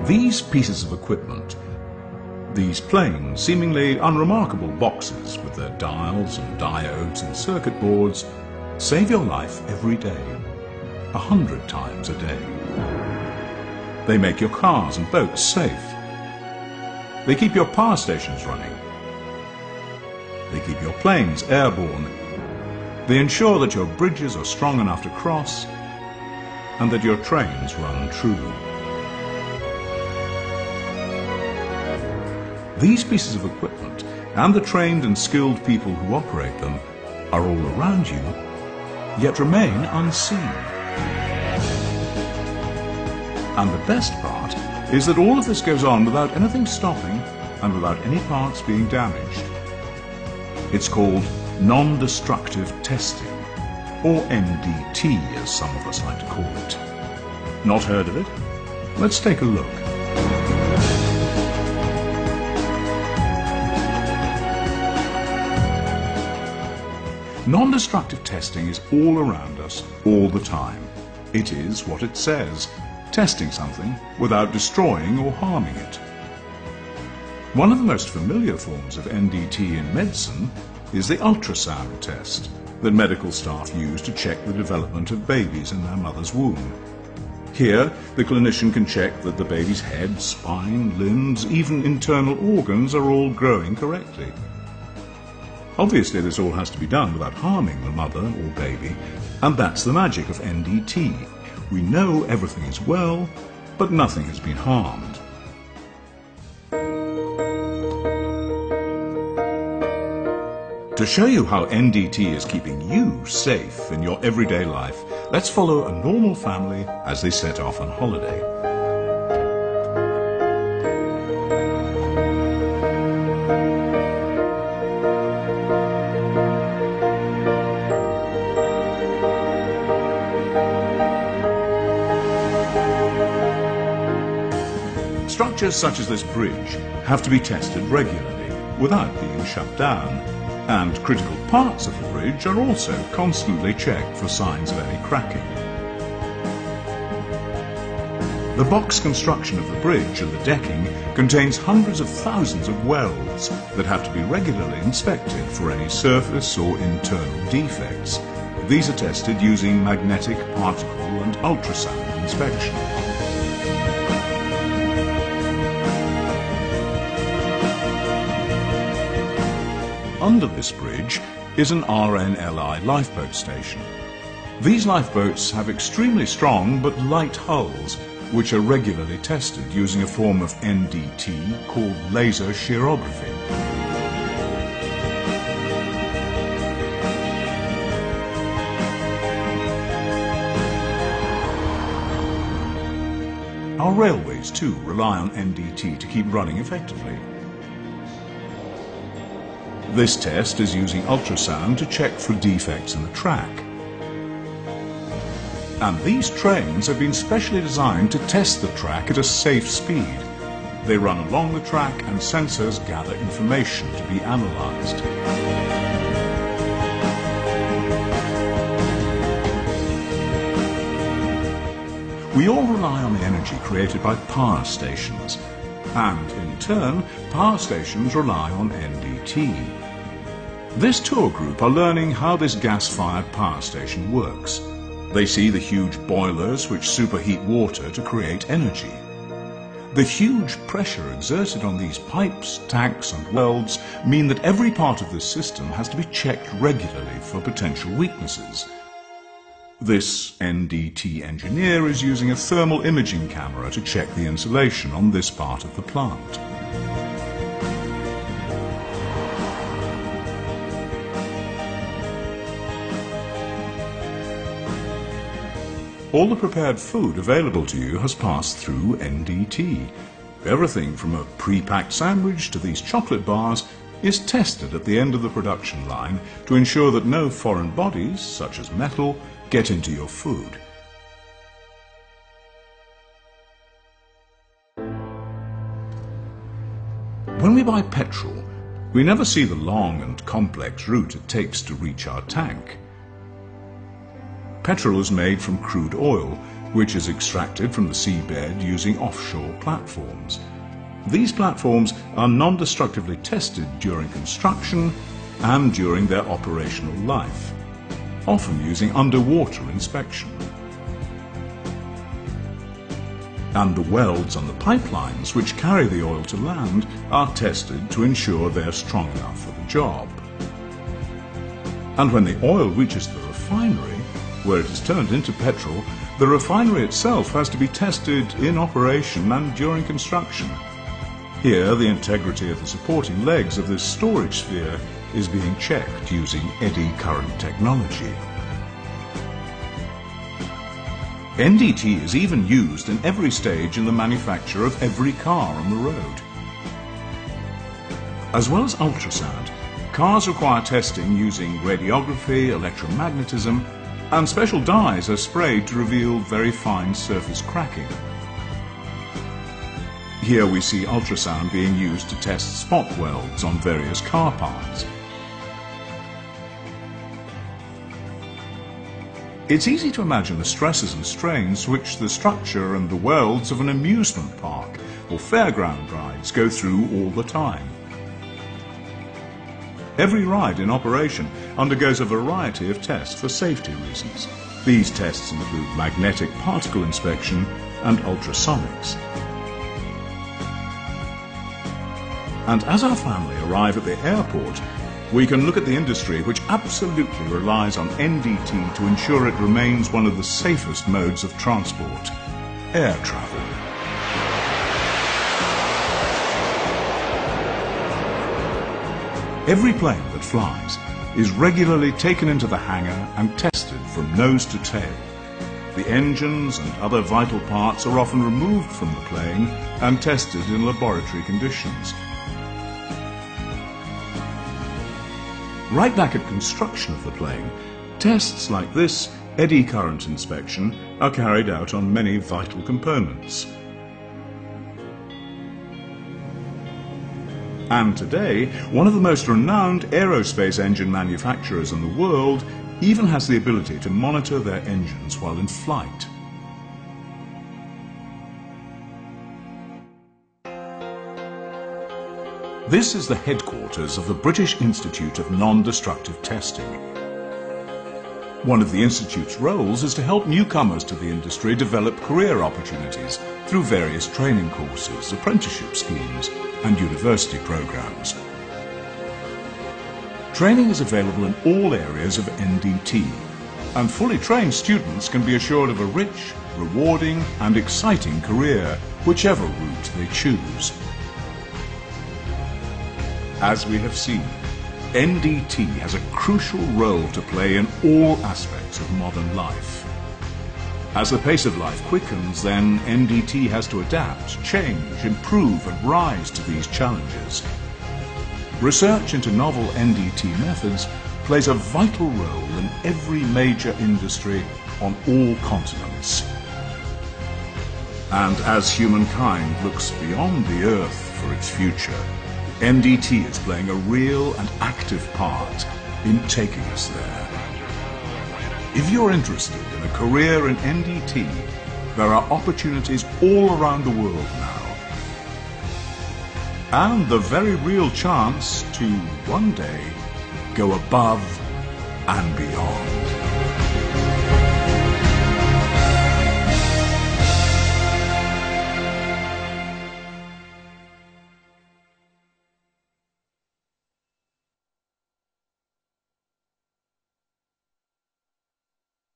These pieces of equipment, these plain, seemingly unremarkable boxes with their dials and diodes and circuit boards, save your life every day, 100 times a day. They make your cars and boats safe. They keep your power stations running. They keep your planes airborne. They ensure that your bridges are strong enough to cross and that your trains run true. These pieces of equipment and the trained and skilled people who operate them are all around you, yet remain unseen. And the best part is that all of this goes on without anything stopping and without any parts being damaged. It's called non-destructive testing, or NDT as some of us like to call it. Not heard of it? Let's take a look. Non-destructive testing is all around us, all the time. It is what it says, testing something without destroying or harming it. One of the most familiar forms of NDT in medicine is the ultrasound test that medical staff use to check the development of babies in their mother's womb. Here, the clinician can check that the baby's head, spine, limbs, even internal organs are all growing correctly. Obviously, this all has to be done without harming the mother or baby, and that's the magic of NDT. We know everything is well, but nothing has been harmed. To show you how NDT is keeping you safe in your everyday life, let's follow a normal family as they set off on holiday. Structures such as this bridge have to be tested regularly without being shut down, and critical parts of the bridge are also constantly checked for signs of any cracking. The box construction of the bridge and the decking contains hundreds of thousands of welds that have to be regularly inspected for any surface or internal defects. These are tested using magnetic, particle and ultrasound inspection. Under this bridge is an RNLI lifeboat station. These lifeboats have extremely strong but light hulls, which are regularly tested using a form of NDT called laser shearography. Our railways, too, rely on NDT to keep running effectively. This test is using ultrasound to check for defects in the track. And these trains have been specially designed to test the track at a safe speed. They run along the track and sensors gather information to be analysed. We all rely on the energy created by power stations, and in turn, power stations rely on NDT. This tour group are learning how this gas-fired power station works. They see the huge boilers which superheat water to create energy. The huge pressure exerted on these pipes, tanks and welds mean that every part of this system has to be checked regularly for potential weaknesses. This NDT engineer is using a thermal imaging camera to check the insulation on this part of the plant. All the prepared food available to you has passed through NDT. Everything from a pre-packed sandwich to these chocolate bars is tested at the end of the production line to ensure that no foreign bodies, such as metal, get into your food. When we buy petrol, we never see the long and complex route it takes to reach our tank. Petrol is made from crude oil, which is extracted from the seabed using offshore platforms. These platforms are non-destructively tested during construction and during their operational life, often using underwater inspection. And the welds on the pipelines which carry the oil to land are tested to ensure they're strong enough for the job. And when the oil reaches the refinery, where it is turned into petrol, the refinery itself has to be tested in operation and during construction. Here, the integrity of the supporting legs of this storage sphere is being checked using eddy current technology. NDT is even used in every stage in the manufacture of every car on the road. As well as ultrasound, cars require testing using radiography, electromagnetism, and special dyes are sprayed to reveal very fine surface cracking. Here we see ultrasound being used to test spot welds on various car parts. It's easy to imagine the stresses and strains which the structure and the welds of an amusement park or fairground rides go through all the time. Every ride in operation undergoes a variety of tests for safety reasons. These tests include magnetic particle inspection and ultrasonics. And as our family arrive at the airport, we can look at the industry which absolutely relies on NDT to ensure it remains one of the safest modes of transport: air travel. Every plane that flies is regularly taken into the hangar and tested from nose to tail. The engines and other vital parts are often removed from the plane and tested in laboratory conditions. Right back at construction of the plane, tests like this eddy current inspection are carried out on many vital components. And today, one of the most renowned aerospace engine manufacturers in the world even has the ability to monitor their engines while in flight. This is the headquarters of the British Institute of Non-Destructive Testing. One of the Institute's roles is to help newcomers to the industry develop career opportunities through various training courses, apprenticeship schemes, and university programs. Training is available in all areas of NDT, and fully trained students can be assured of a rich, rewarding, and exciting career, whichever route they choose. As we have seen, NDT has a crucial role to play in all aspects of modern life. As the pace of life quickens, then NDT has to adapt, change, improve, and rise to these challenges. Research into novel NDT methods plays a vital role in every major industry on all continents. And as humankind looks beyond the Earth for its future, NDT is playing a real and active part in taking us there. If you're interested in a career in NDT, there are opportunities all around the world now. And the very real chance to one day go above and beyond.